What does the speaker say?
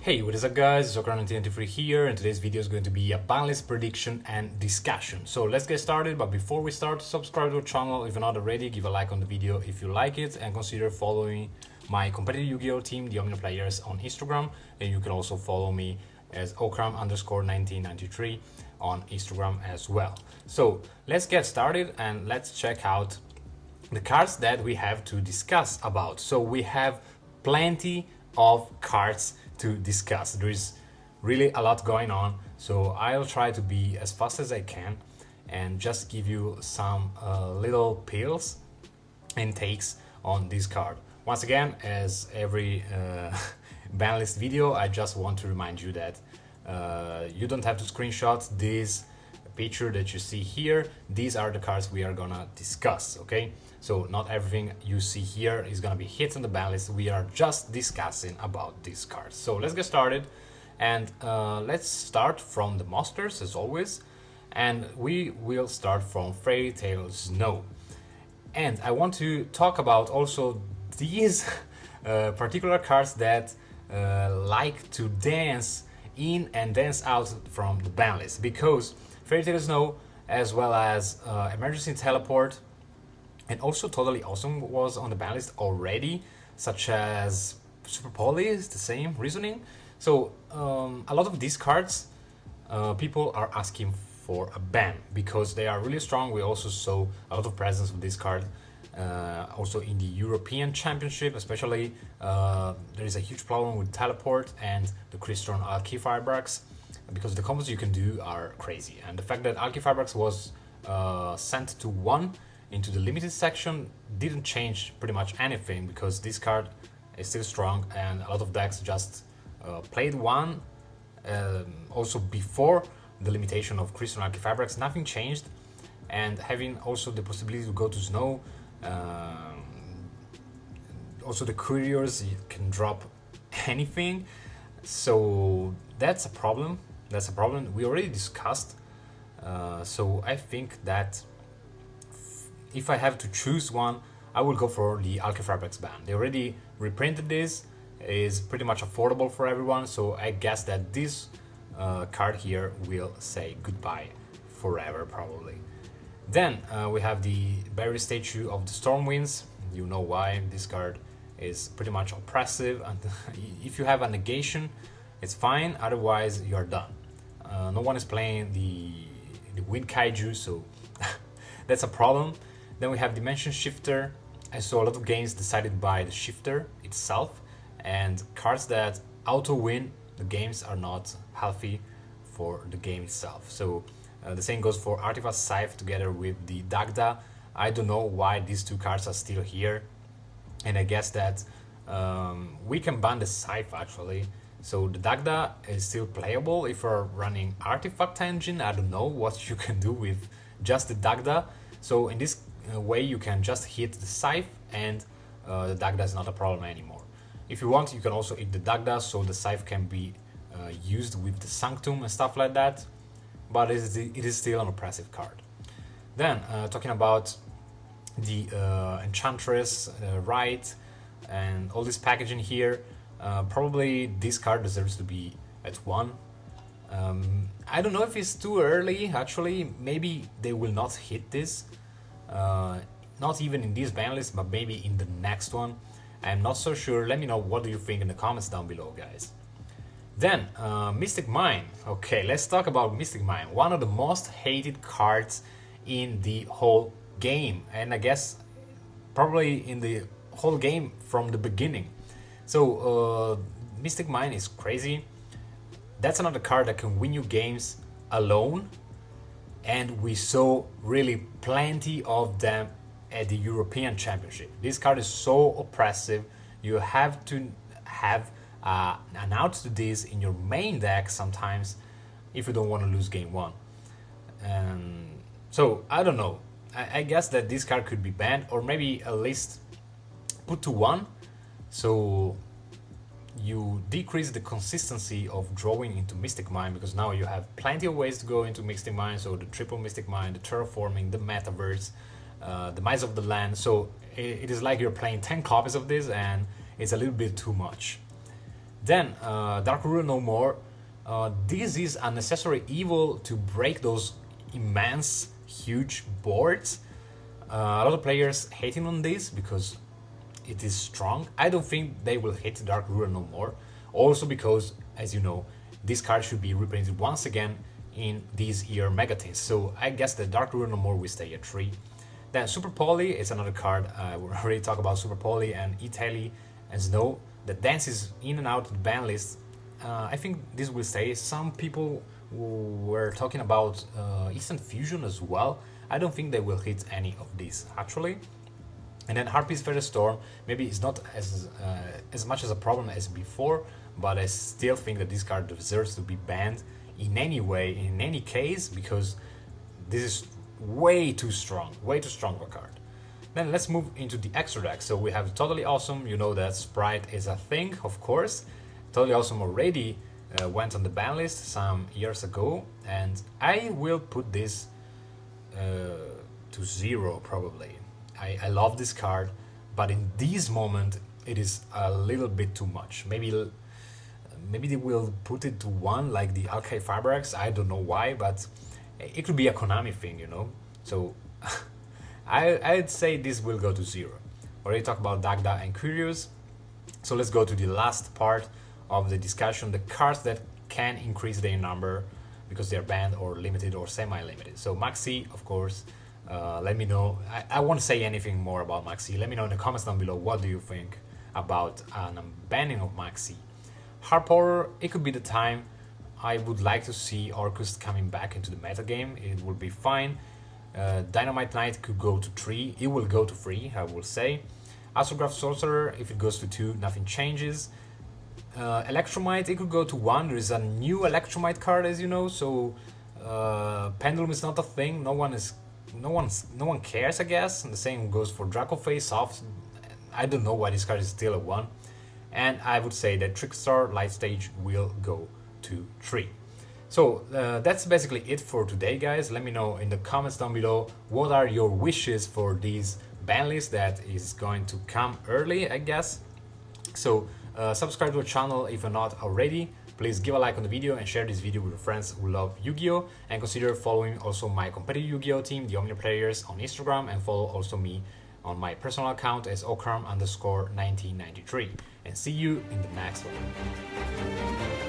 Hey, what is up guys, it's Okran1993 here, and today's video is going to be a Banlist Prediction and Discussion. So let's get started, but before we start, subscribe to our channel if you're not already, give a like on the video if you like it, and consider following my competitive Yu-Gi-Oh team, the Omnia players, on Instagram, and you can also follow me as Okram_1993 on Instagram as well. So let's get started and let's check out the cards that we have to discuss about. So we have plenty of cards to discuss. There is really a lot going on, so I'll try to be as fast as I can and just give you some little pills and takes on this card. Once again, as every ban list video, I just want to remind you that you don't have to screenshot this picture that you see here. These are the cards we are gonna discuss, okay? So not everything you see here is gonna be hit on the ban list. We are just discussing about these cards. So let's get started, and let's start from the monsters as always, and we will start from Fairy Tail Snow. And I want to talk about also these particular cards that like to dance in and dance out from the ban list, because Fairy Tail Snow, as well as Emergency Teleport, and also Totally Awesome was on the ban list already, such as Super Poly is the same reasoning. So a lot of these cards people are asking for a ban because they are really strong. We also saw a lot of presence of this card also in the European Championship, especially there is a huge problem with Teleport and the Crystron Alki-Fibrax, because the combos you can do are crazy. And the fact that Alki-Fibrax was sent to 1 into the limited section didn't change pretty much anything, because this card is still strong and a lot of decks just played 1 also before the limitation of Crystron Alki-Fibrax. Nothing changed, and having also the possibility to go to Snow, also the couriers, you can drop anything, so that's a problem. That's a problem we already discussed. So I think that if I have to choose one, I will go for the Alki-Fibrax ban. They already reprinted this, is pretty much affordable for everyone, so I guess that this card here will say goodbye forever probably. Then we have the Buried Statue of the Stormwinds. You know why this card is pretty much oppressive, and if you have a negation it's fine, otherwise you are done. No one is playing the Wind Kaiju, so that's a problem. Then we have Dimension Shifter. I saw a lot of games decided by the shifter itself, and cards that auto-win the games are not healthy for the game itself. So the same goes for Artifact Scythe together with the Dagda. I don't know why these two cards are still here, and I guess that we can ban the Scythe actually. So the Dagda is still playable if you're running Artifact Engine. I don't know what you can do with just the Dagda. So in this way you can just hit the Scythe, and the Dagda is not a problem anymore. If you want, you can also hit the Dagda, so the Scythe can be used with the Sanctum and stuff like that, but it is still an oppressive card. Then talking about the Enchantress, right, and all this packaging here, probably this card deserves to be at 1. I don't know if it's too early, actually. Maybe they will not hit this, not even in this ban list, but maybe in the next one. I'm not so sure. Let me know what do you think in the comments down below, guys. Then Mystic Mine. Okay, let's talk about Mystic Mine, one of the most hated cards in the whole game, and I guess probably in the whole game from the beginning. So Mystic Mine is crazy. That's another card that can win you games alone, and we saw really plenty of them at the European Championship. This card is so oppressive. You have to have an out to this in your main deck sometimes if you don't want to lose game 1. So I don't know. I guess that this card could be banned, or maybe at least put to 1, so you decrease the consistency of drawing into Mystic Mine, because now you have plenty of ways to go into Mystic Mine. So the triple Mystic Mine, the terraforming, the metaverse, the Mice of the Land. So it is like you're playing 10 copies of this, and it's a little bit too much. Then Dark Ruler No More. This is a necessary evil to break those immense, huge boards. A lot of players hating on this because it is strong. I don't think they will hit Dark Ruler No More. Also because, as you know, this card should be reprinted once again in this year Megatins. So I guess the Dark Ruler No More will stay at 3. Then Super Poly is another card. We already talked about Super Poly and Italy and Snow that dances in and out of the ban list. I think this will stay. Some people were talking about Instant Fusion as well. I don't think they will hit any of these actually. And then Harpy's Feather Storm, maybe it's not as much as a problem as before, but I still think that this card deserves to be banned in any way, in any case, because this is way too strong of a card. Then let's move into the extra deck. So we have Totally Awesome. You know that Sprite is a thing, of course. Totally Awesome already went on the ban list some years ago, and I will put this to 0 probably. I love this card, but in this moment it is a little bit too much. Maybe they will put it to 1 like the Archive Fabrics. I don't know why, but it could be a Konami thing, you know. So I'd say this will go to 0. Already talked about Dagda and Curious. So let's go to the last part of the discussion, the cards that can increase their number because they're banned or limited or semi-limited. So Maxi, of course. Let me know. I won't say anything more about Maxi. Let me know in the comments down below what do you think about an banning of Maxi. Harpower, it could be the time. I would like to see Orcust coming back into the metagame. It will be fine. Dynamite Knight could go to 3. It will go to 3, I will say. Astrograph Sorcerer, if it goes to 2, nothing changes. Electromite, it could go to 1. There is a new Electromite card, as you know, so Pendulum is not a thing. No one cares, I guess. And the same goes for Dracoface, Soft. I don't know why this card is still a 1. And I would say that Trickstar Light Stage will go to 3. So that's basically it for today, guys. Let me know in the comments down below what are your wishes for this ban list that is going to come early, I guess. So subscribe to the channel if you're not already. Please give a like on the video and share this video with your friends who love Yu-Gi-Oh! And consider following also my competitive Yu-Gi-Oh! Team, the Omnia Players, on Instagram, and follow also me on my personal account as okram_1993. And see you in the next one.